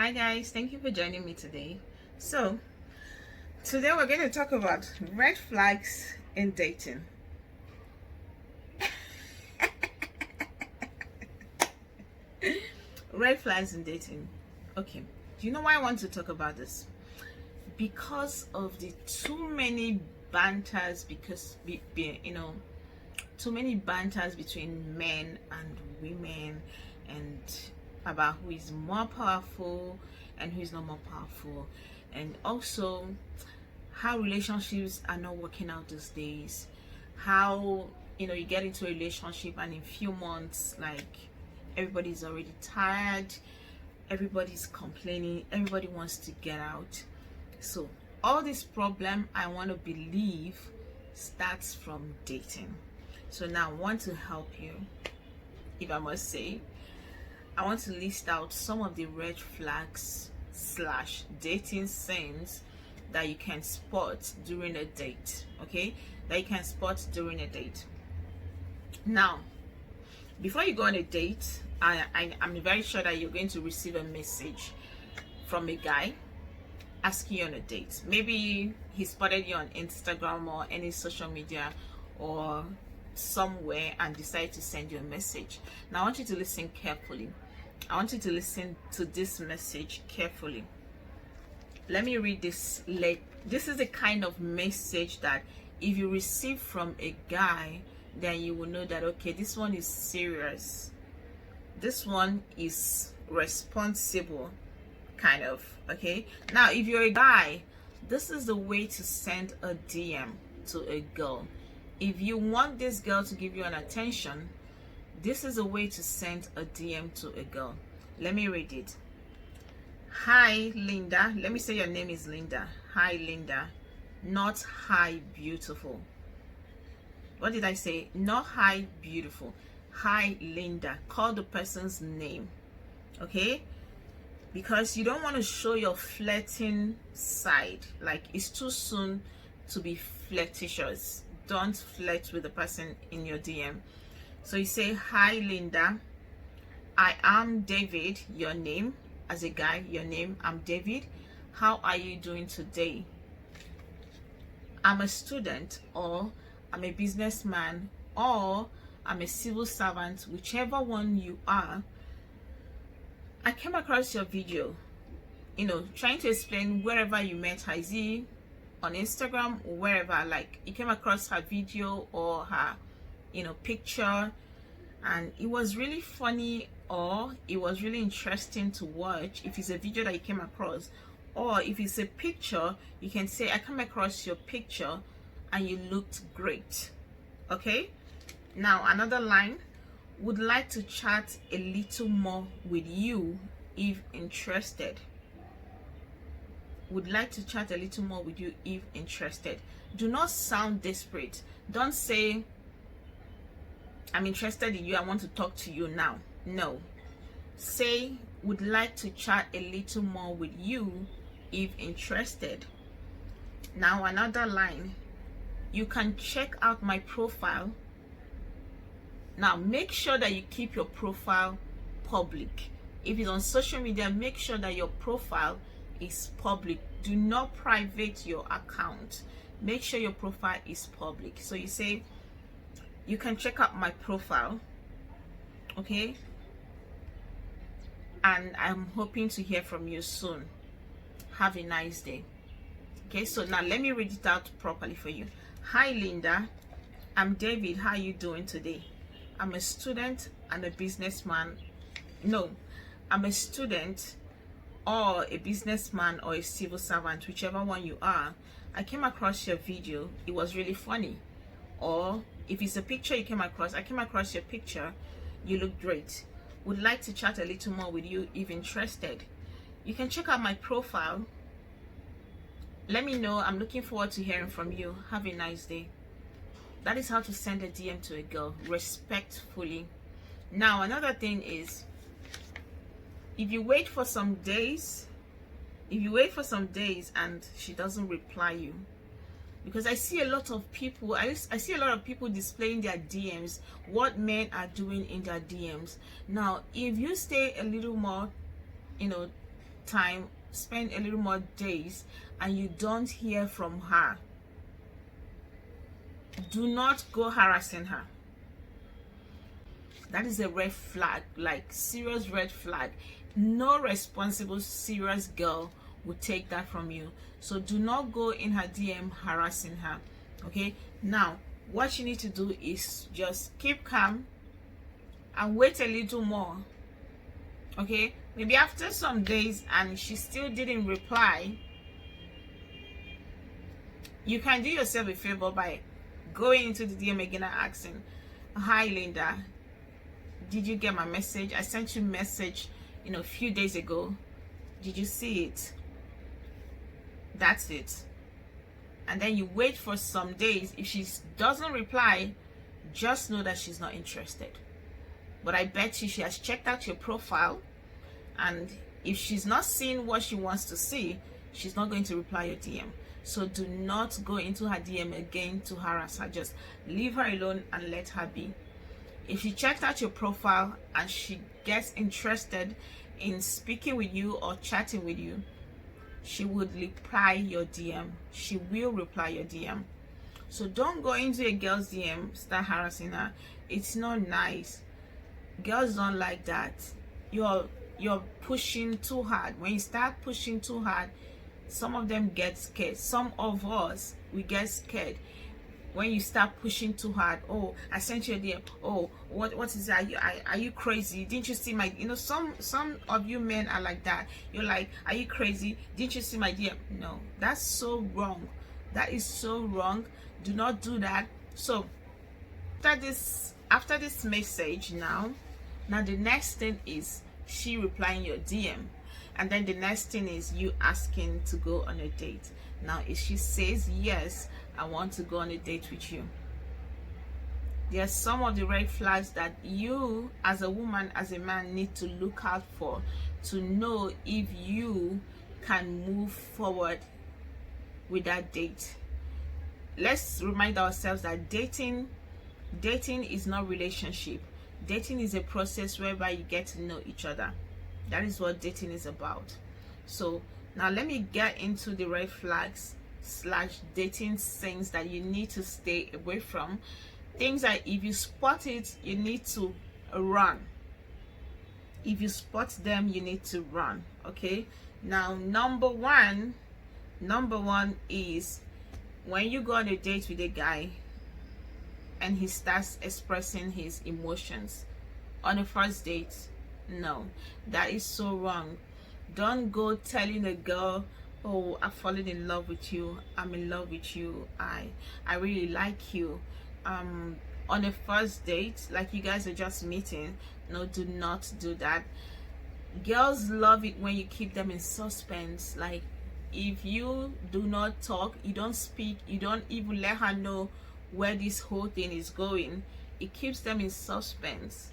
Hi guys, thank you for joining me today. So today we're going to talk about red flags in dating. Red flags in dating. Okay, do you know why I want to talk about this? Because of the too many banters, too many banters between men and women, and about who is more powerful and who is not more powerful, and also how relationships are not working out these days. How you get into a relationship and in few months, like, everybody's already tired, everybody's complaining, everybody wants to get out. So all this problem, I want to believe, starts from dating. So now I want to help you, if I must say. I want to list out some of the red flags / dating signs that you can spot during a date. Okay, that you can spot during a date. Now, before you go on a date, I'm very sure that you're going to receive a message from a guy asking you on a date. Maybe he spotted you on Instagram or any social media or somewhere and decided to send you a message. Now I want you to listen carefully. I want you to listen to this message carefully. Let me read this. This is the kind of message that if you receive from a guy, then you will know that, okay, this one is serious, this one is responsible, kind of. Okay, now if you're a guy, this is the way to send a DM to a girl. If you want this girl to give you an attention, this is a way to send a DM to a girl. Let me read it. Hi Linda. Let me say your name is Linda. Hi Linda. Not hi beautiful. What did I say? Not hi beautiful. Hi Linda. Call the person's name. Okay? Because you don't want to show your flirting side. Like, it's too soon to be flirtatious. Don't flirt with the person in your DM. So you say, hi Linda, I am David. Your name, as a guy, your name, I'm David. How are you doing today? I'm a student, or I'm a businessman, or I'm a civil servant. Whichever one you are, I came across your video, trying to explain wherever you met her. Is it on Instagram or wherever? Like, you came across her video or her picture, and it was really funny, or it was really interesting to watch. If it's a video that you came across, or if it's a picture, you can say, I came across your picture and you looked great. Okay, now another line: would like to chat a little more with you if interested. Would like to chat a little more with you if interested. Do not sound desperate. Don't say, I'm interested in you, I want to talk to you now. No. Say, would like to chat a little more with you if interested. Now another line: you can check out my profile. Now make sure that you keep your profile public. If it's on social media, make sure that your profile is public. Do not private your account. Make sure your profile is public. So you say, you can check out my profile, okay, and I'm hoping to hear from you soon. Have a nice day. Okay, so now let me read it out properly for you. Hi Linda, I'm David. How are you doing today? I'm a student and a businessman. No, I'm a student or a businessman or a civil servant, whichever one you are. I came across your video. It was really funny. Or if it's a picture you came across, I came across your picture. You look great. Would like to chat a little more with you if interested. You can check out my profile. Let me know. I'm looking forward to hearing from you. Have a nice day. That is how to send a DM to a girl, respectfully. Now another thing is, if you wait for some days and she doesn't reply you, because I see a lot of people, I see a lot of people displaying their DMs, what men are doing in their DMs. Now if you stay a little more time, spend a little more days, and you don't hear from her, do not go harassing her. That is a red flag, like serious red flag. No responsible, serious girl would take that from you. So do not go in her DM harassing her. Okay, now what you need to do is just keep calm and wait a little more. Okay, maybe after some days and she still didn't reply, you can do yourself a favor by going into the DM again and asking, hi Linda, did you get my message? I sent you a message, a few days ago. Did you see it? That's it. And then you wait for some days. If she doesn't reply, just know that she's not interested. But I bet you she has checked out your profile, and if she's not seeing what she wants to see, she's not going to reply your DM. So do not go into her DM again to harass her. Just leave her alone and let her be. If she checked out your profile and she gets interested in speaking with you or chatting with you, she would reply your DM. She will reply your DM. So don't go into a girl's DM, start harassing her. It's not nice. Girls don't like that. You're pushing too hard. When you start pushing too hard, some of them get scared. Some of us, we get scared when you start pushing too hard. Oh, I sent you a DM. Oh, what is that? Are you crazy? Didn't you see my, some of you men are like that. You're like, are you crazy? Didn't you see my DM? No, that's so wrong. That is so wrong. Do not do that. So after this message, now the next thing is she replying your DM, and then the next thing is you asking to go on a date. Now if she says yes, I want to go on a date with you, there are some of the red flags that you as a woman, as a man, need to look out for to know if you can move forward with that date. Let's remind ourselves that dating is not relationship. Dating is a process whereby you get to know each other. That is what dating is about. So now let me get into the red flags / dating things that you need to stay away from. Things that if you spot it, you need to run. If you spot them, you need to run. Okay, now number one is when you go on a date with a guy and he starts expressing his emotions on a first date. No, that is so wrong. Don't go telling a girl, oh, I've fallen in love with you, I'm in love with you, I really like you, on a first date, like you guys are just meeting. No, do not do that. Girls love it when you keep them in suspense. Like if you do not talk, you don't speak, you don't even let her know where this whole thing is going, it keeps them in suspense.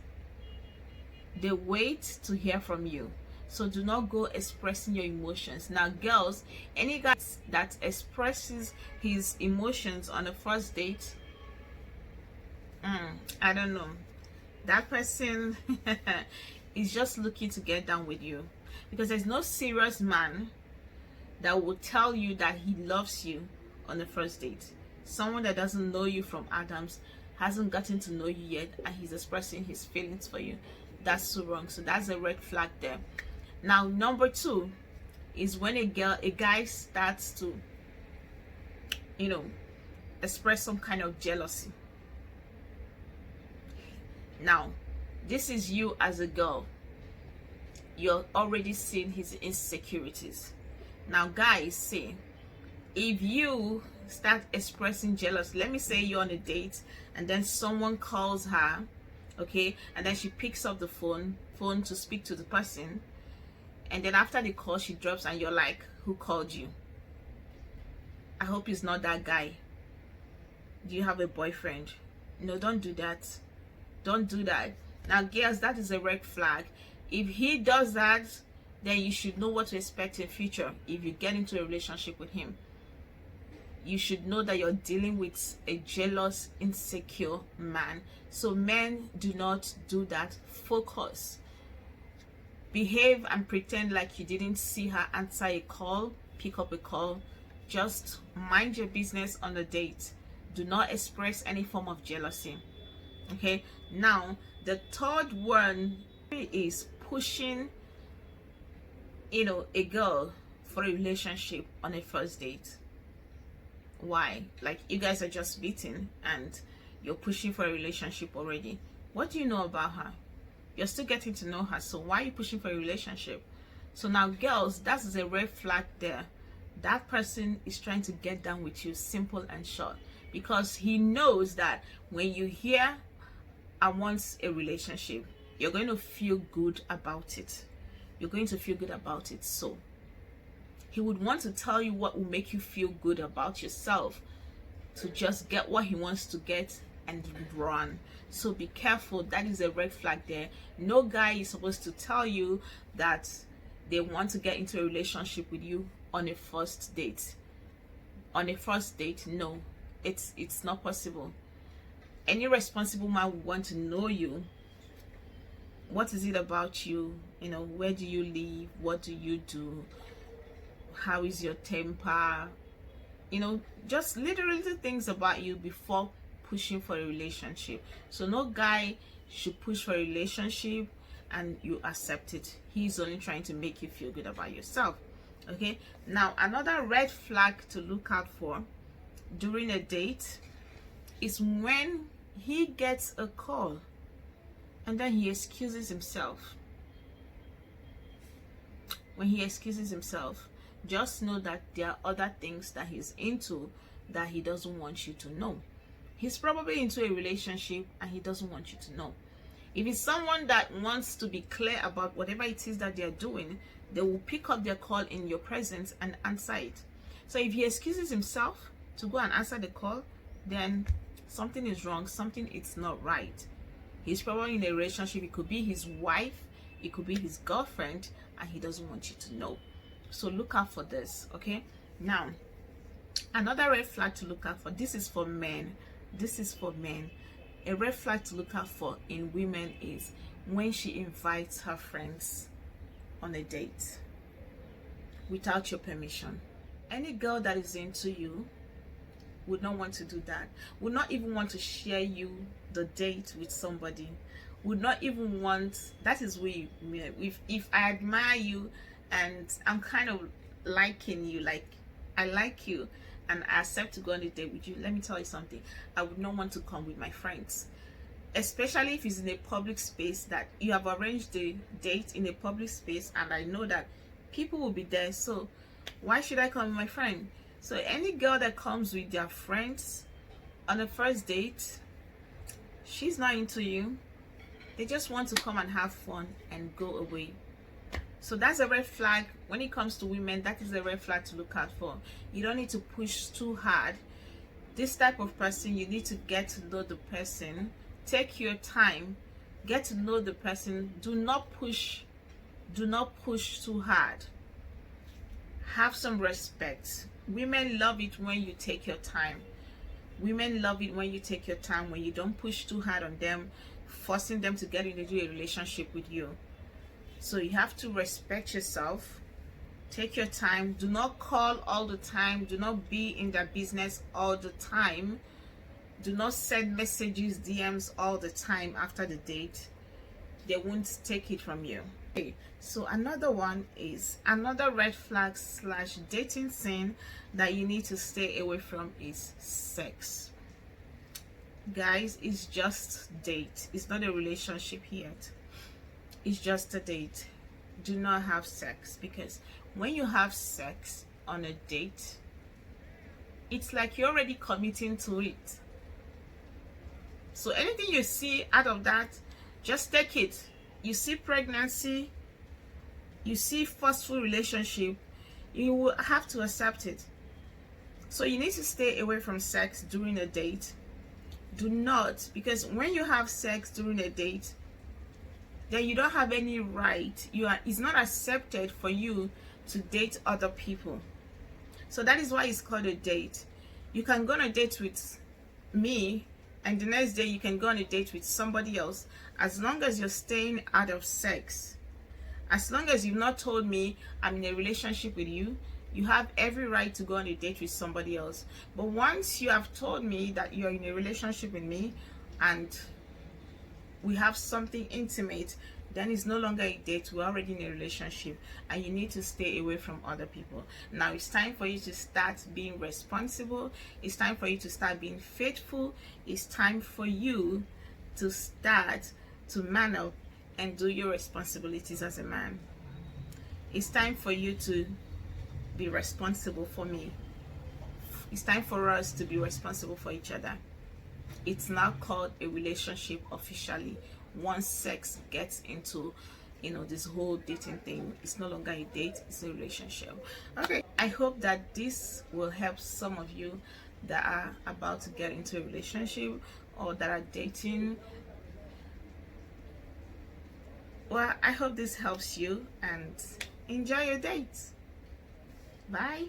They wait to hear from you. So do not go expressing your emotions. Now girls, any guy that expresses his emotions on a first date, I don't know, that person is just looking to get down with you, because there's no serious man that will tell you that he loves you on the first date. Someone that doesn't know you from Adams, hasn't gotten to know you yet, and he's expressing his feelings for you. That's so wrong. So that's a red flag there. Now number two is when a guy starts to express some kind of jealousy. Now this is you as a girl, you're already seeing his insecurities. Now guys, say if you start expressing jealousy, let me say you're on a date and then someone calls her, okay, and then she picks up the phone to speak to the person, and then after the call she drops, and you're like, who called you? I hope it's not that guy. Do you have a boyfriend? No, don't do that. Don't do that. Now girls, that is a red flag. If he does that, then you should know what to expect in future. If you get into a relationship with him, you should know that you're dealing with a jealous, insecure man. So men, do not do that. Focus. behave and pretend like you didn't see her answer a call, pick up a call. Just mind your business on the date. Do not express any form of jealousy. Okay, now the third one is pushing, a girl for a relationship on a first date. Why? Like, you guys are just meeting and you're pushing for a relationship already. What do you know about her? You're still getting to know her, so why are you pushing for a relationship? So now, girls, that is a red flag there. That person is trying to get down with you, simple and short, because he knows that when you hear "I want a relationship," you're going to feel good about it. You're going to feel good about it. So he would want to tell you what will make you feel good about yourself, to just get what he wants to get and run. So be careful. That is a red flag there. No guy is supposed to tell you that they want to get into a relationship with you on a first date. On a first date, no, it's not possible. Any responsible man would want to know you. What is it about you? Where do you live? What do you do? How is your temper? Just literally things about you before pushing for a relationship. So no guy should push for a relationship and you accept it. He's only trying to make you feel good about yourself. Okay, now another red flag to look out for during a date is when he gets a call and then he excuses himself. When he excuses himself, just know that there are other things that he's into that he doesn't want you to know. He's probably into a relationship and he doesn't want you to know. If it's someone that wants to be clear about whatever it is that they're doing, they will pick up their call in your presence and answer it. So if he excuses himself to go and answer the call, then something is wrong, something is not right. He's probably in a relationship. It could be his wife, it could be his girlfriend, and he doesn't want you to know. So look out for this. Okay, now another red flag to look out for, this is for men. A red flag to look out for in women is when she invites her friends on a date without your permission. Any girl that is into you would not want to do that, would not even want to share you the date with somebody, would not even want. That is we, if I admire you and I'm kind of liking you, like I like you and I accept to go on a date with you, let me tell you something, I would not want to come with my friends, especially if it's in a public space, that you have arranged the date in a public space and I know that people will be there. So why should I come with my friend? So any girl that comes with their friends on a first date, she's not into you. They just want to come and have fun and go away. So that's a red flag. When it comes to women, that is a red flag to look out for. You don't need to push too hard. This type of person, you need to get to know the person. Take your time, get to know the person. Do not push too hard. Have some respect. Women love it when you take your time. Women love it when you take your time, when you don't push too hard on them, forcing them to get into a relationship with you. So you have to respect yourself. Take your time. Do not call all the time. Do not be in their business all the time. Do not send messages, DMs all the time after the date. They won't take it from you. Okay, so another one is another red flag / dating sin that you need to stay away from is sex. Guys, it's just date. It's not a relationship yet. It's just a date. Do not have sex, because when you have sex on a date, it's like you're already committing to it. So anything you see out of that, just take it. You see pregnancy, you see forceful relationship, you will have to accept it. So you need to stay away from sex during a date. Do not, because when you have sex during a date, then you don't have any right. It's not accepted for you to date other people. So that is why it's called a date. You can go on a date with me, and the next day you can go on a date with somebody else. As long as you're staying out of sex, As long as you've not told me I'm in a relationship with you, you have every right to go on a date with somebody else. But once you have told me that you're in a relationship with me and we have something intimate, then it's no longer a date. We're already in a relationship, and you need to stay away from other people. Now it's time for you to start being responsible. It's time for you to start being faithful. It's time for you to start to man up and do your responsibilities as a man. It's time for you to be responsible for me. It's time for us to be responsible for each other. It's now called a relationship officially. Once sex gets into, this whole dating thing, it's no longer a date, it's a relationship. Okay, I hope that this will help some of you that are about to get into a relationship or that are dating. Well, I hope this helps you, and enjoy your dates. Bye.